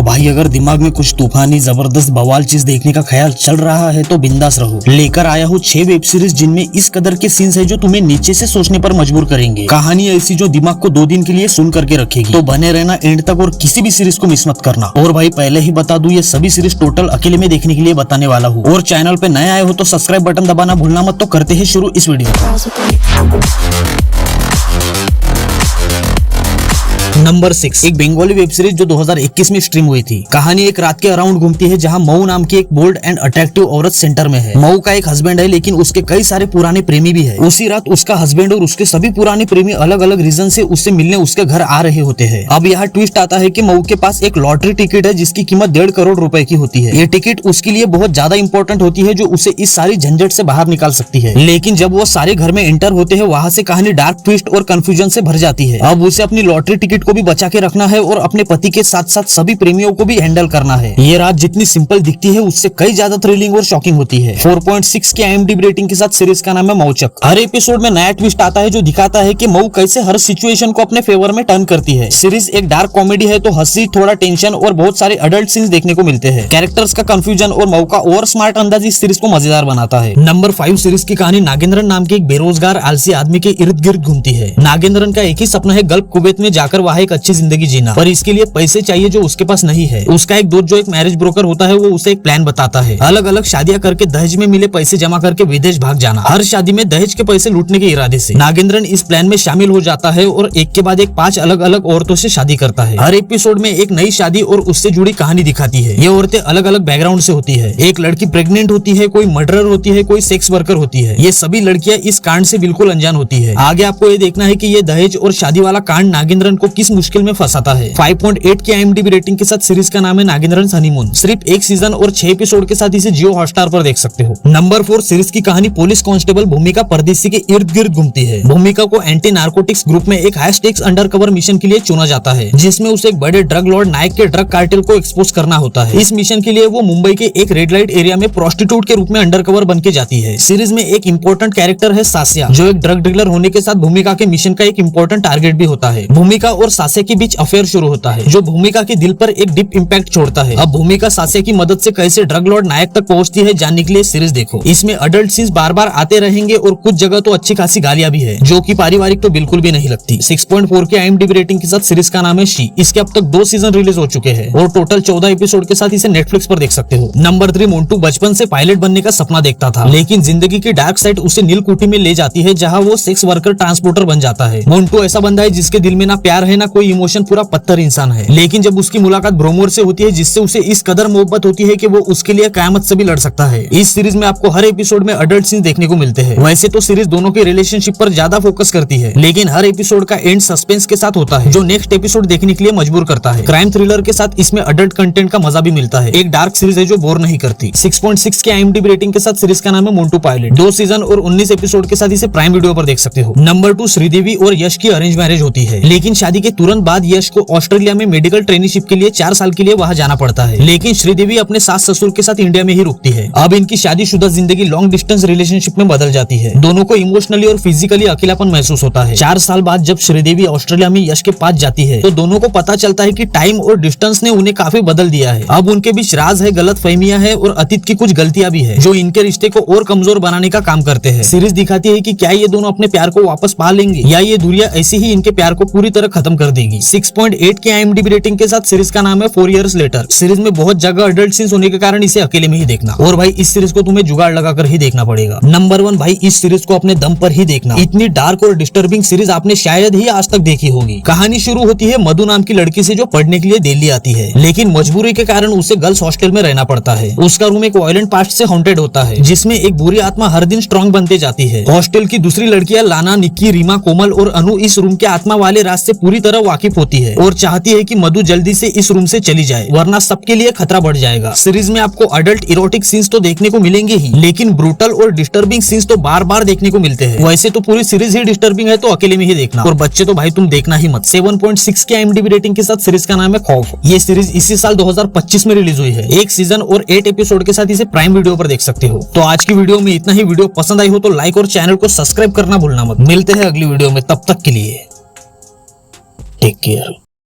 तो भाई अगर दिमाग में कुछ तूफानी जबरदस्त बवाल चीज देखने का ख्याल चल रहा है तो बिंदास रहो। लेकर आया हूँ 6 वेब सीरीज जिनमें इस कदर के सीन्स है जो तुम्हें नीचे से सोचने पर मजबूर करेंगे। कहानी ऐसी जो दिमाग को 2 दिन के लिए सुन करके रखेगी। तो बने रहना एंड तक और किसी भी सीरीज को मिस मत करना। और भाई पहले ही बता दूं ये सभी सीरीज टोटल अकेले में देखने के लिए बताने वाला हूँ। और चैनल पे नए आए हो तो सब्सक्राइब बटन दबाना भूलना मत। तो करते हैं शुरू इस वीडियो। नंबर 6 एक बंगाली वेब सीरीज जो 2021 में स्ट्रीम हुई थी। कहानी एक रात के अराउंड घूमती है जहां मऊ नाम की एक बोल्ड एंड अट्रैक्टिव औरत सेंटर में है। मऊ का एक हस्बैंड है लेकिन उसके कई सारे पुराने प्रेमी भी है। उसी रात उसका हस्बैंड और उसके सभी पुराने प्रेमी अलग अलग रीजन से उससे मिलने उसके घर आ रहे होते हैं। अब यहाँ ट्विस्ट आता है कि मऊ के पास एक लॉटरी टिकट है जिसकी कीमत 1.5 करोड़ रुपए की होती है। ये टिकट उसके लिए बहुत ज्यादा इंपॉर्टेंट होती है जो उसे इस सारी झंझट से बाहर निकाल सकती है। लेकिन जब वो सारे घर में एंटर होते हैं वहाँ से कहानी डार्क ट्विस्ट और कंफ्यूजन से भर जाती है। अब उसे अपनी लॉटरी टिकट को भी बचा के रखना है और अपने पति के साथ साथ सभी प्रेमियों को भी हैंडल करना है। ये रात जितनी सिंपल दिखती है उससे कई ज्यादा थ्रिलिंग और शॉकिंग होती है। 4.6 की IMDb रेटिंग के साथ सीरीज का नाम है मऊचक। हर एपिसोड में नया ट्विस्ट आता है जो दिखाता है कि मऊ कैसे हर सिचुएशन को अपने फेवर में टर्न करती है। सीरीज एक डार्क कॉमेडी है तो हंसी, थोड़ा टेंशन और बहुत सारे अडल्ट सीन्स देखने को मिलते हैं। कैरेक्टर्स का कंफ्यूजन और मऊ का ओवर स्मार्ट अंदाज इस सीरीज को मजेदार बनाता है। नंबर 5 सीरीज की कहानी नागेंद्रन नाम के एक बेरोजगार आलसी आदमी के इर्द गिर्द घूमती है। नागेंद्रन का एक ही सपना है गल्फ कुवैत में जाकर वहाँ एक अच्छी जिंदगी जीना, पर इसके लिए पैसे चाहिए जो उसके पास नहीं है। उसका एक दोस्त जो एक मैरिज ब्रोकर होता है वो उसे एक प्लान बताता है। अलग अलग शादियां करके दहेज में मिले पैसे जमा करके विदेश भाग जाना, हर शादी में दहेज के पैसे लूटने के इरादे से। नागेंद्रन इस प्लान में शामिल हो जाता है और एक के बाद एक 5 अलग अलग औरतों से शादी करता है। हर एपिसोड में एक नई शादी और उससे जुड़ी कहानी दिखाती है। ये औरतें अलग अलग बैकग्राउंड से होती है। एक लड़की प्रेग्नेंट होती है, कोई मर्डरर होती है, कोई सेक्स वर्कर होती है। ये सभी लड़कियां इस कांड से बिल्कुल अनजान होती है। आगे आपको ये देखना है कि ये दहेज और शादी वाला कांड नागेंद्रन को किस मुश्किल में फंसाता है। 5.8 की IMDb रेटिंग के साथ सीरीज का नाम है नागेंद्रन हनीमून। सिर्फ 1 सीजन और 6 एपिसोड के साथ इसे जियो हॉटस्टार पर देख सकते हो। नंबर 4 सीरीज की कहानी पुलिस कांस्टेबल भूमिका परदेसी के इर्द गिर्द घूमती है। भूमिका को एंटी नार्कोटिक्स ग्रुप में एक हाई स्टेक्स अंडरकवर मिशन के लिए चुना जाता है जिसमें उसे एक बड़े ड्रग लॉर्ड नायक के ड्रग कार्टेल को एक्सपोज करना होता है। इस मिशन के लिए वो मुंबई के एक रेड लाइट एरिया में प्रोस्टिट्यूट के रूप में अंडरकवर बन के जाती है। सीरीज में एक इंपॉर्टेंट कैरेक्टर है सासिया जो एक ड्रग डीलर होने के साथ भूमिका के मिशन का एक इंपॉर्टेंट टारगेट भी होता है। भूमिका और सासिया के बीच अफेयर शुरू होता है जो भूमिका के दिल पर एक डीप इम्पैक्ट छोड़ता है। अब भूमिका सासिया की मदद से कैसे ड्रग लॉर्ड नायक तक पहुंचती है जानने के लिए सीरीज देखो। इसमें अडल्ट सीन्स बार बार आते रहेंगे और कुछ जगह तो अच्छी खासी गालियां भी है जो कि पारिवारिक तो बिल्कुल भी नहीं लगती। 6.4 की IMDb रेटिंग के साथ सीरीज का नाम है शी। इसके अब तक 2 सीजन रिलीज हो चुके हैं और टोटल 14 एपिसोड के साथ इसे नेटफ्लिक्स पर देख सकते हो। नंबर 3 मोन्टू बचपन से पायलट बनने का सपना देखता था लेकिन जिंदगी की डार्क साइड उसे नीलकुठी में ले जाती है जहाँ वो सेक्स वर्कर ट्रांसपोर्टर बन जाता है। मोन्टू ऐसा बंदा है जिसके दिल में ना प्यार है ना कोई इमोशन, पूरा पत्थर इंसान है। लेकिन जब उसकी मुलाकात ब्रोमोर से होती है जिससे उसे इस कदर मोहब्बत होती है कि वो उसके लिए कयामत से भी लड़ सकता है। इस सीरीज में आपको हर एपिसोड में अडल्ट सीन देखने को मिलते हैं। वैसे तो सीरीज दोनों के रिलेशनशिप पर ज्यादा फोकस करती है लेकिन हर एपिसोड का एंड सस्पेंस के साथ होता है जो नेक्स्ट एपिसोड देखने के लिए मजबूर करता है। क्राइम थ्रिलर के साथ इसमें अडल्ट कंटेंट का मजा भी मिलता है। एक डार्क सीरीज है जो बोर नहीं करती। 6.6 की IMDb रेटिंग के साथ सीरीज का नाम है मोन्टू पायलट। 2 सीजन और 19 एपिसोड के साथ इसे प्राइम वीडियो पर देख सकते हो। नंबर 2 श्रीदेवी और यश की अरेंज मैरिज होती है लेकिन शादी के तुरंत बाद यश को ऑस्ट्रेलिया में मेडिकल ट्रेनिंगशिप के लिए 4 साल के लिए वहां जाना पड़ता है। लेकिन श्रीदेवी अपने सास ससुर के साथ इंडिया में ही रुकती है। अब इनकी शादीशुदा जिंदगी लॉन्ग डिस्टेंस रिलेशनशिप में बदल जाती है। दोनों को इमोशनली और फिजिकली अकेलापन महसूस होता है। 4 साल बाद जब श्रीदेवी ऑस्ट्रेलिया में यश के पास जाती है तो दोनों को पता चलता है कि टाइम और डिस्टेंस ने उन्हें काफी बदल दिया है। अब उनके बीच राज है, गलतफहमियां है और अतीत की कुछ गलतियां भी है जो इनके रिश्ते को और कमजोर बनाने का काम करते हैं। सीरीज दिखाती है कि क्या ये दोनों अपने प्यार को वापस पा लेंगे या ये दूरियां ऐसे ही इनके प्यार को पूरी तरह खत्म कर देगी। 6.8 की IMDb रेटिंग के साथ सीरीज का नाम है 4 Years Later। सीरीज में बहुत जगह अडल्ट सीन्स होने के कारण इसे अकेले में ही देखना। और भाई इस सीरीज को तुम्हें जुगाड़ लगाकर ही देखना पड़ेगा। नंबर 1 भाई इस सीरीज को अपने दम पर ही देखना। इतनी डार्क और डिस्टर्बिंग सीरीज आपने शायद ही आज तक देखी होगी। कहानी शुरू होती है मधु नाम की लड़की से जो पढ़ने के लिए दिल्ली आती है लेकिन मजबूरी के कारण उसे गर्ल्स हॉस्टल में रहना पड़ता है। उसका रूम एक वायलेंट पास्ट से हॉन्टेड होता है जिसमें एक बुरी आत्मा हर दिन स्ट्रॉन्ग बनते जाती है। हॉस्टल की दूसरी लड़कियां लाना, निक्की, रीमा, कोमल और अनु इस रूम के आत्मा वाले राज से पूरी तरह वाकिफ होती है और चाहती है कि मधु जल्दी से इस रूम से चली जाए वरना सबके लिए खतरा बढ़ जाएगा। सीरीज में आपको अडल्ट इरोटिक सीन्स तो देखने को मिलेंगे ही लेकिन ब्रूटल और डिस्टर्बिंग सीन्स तो बार बार देखने को मिलते हैं। वैसे तो पूरी सीरीज ही डिस्टर्बिंग है तो अकेले में ही देखना और बच्चे तो भाई तुम देखना ही मत। 7.6 की IMDb रेटिंग के साथ सीरीज का नाम है खौफ। ये सीरीज इसी साल 2025 में रिलीज हुई है। 1 सीजन और 8 एपिसोड के साथ इसे प्राइम वीडियो पर देख सकते हो। तो आज की वीडियो में इतना ही। वीडियो पसंद आई हो तो लाइक और चैनल को सब्सक्राइब करना भूलना मत। मिलते हैं अगली वीडियो में, तब तक के लिए टेक केयर।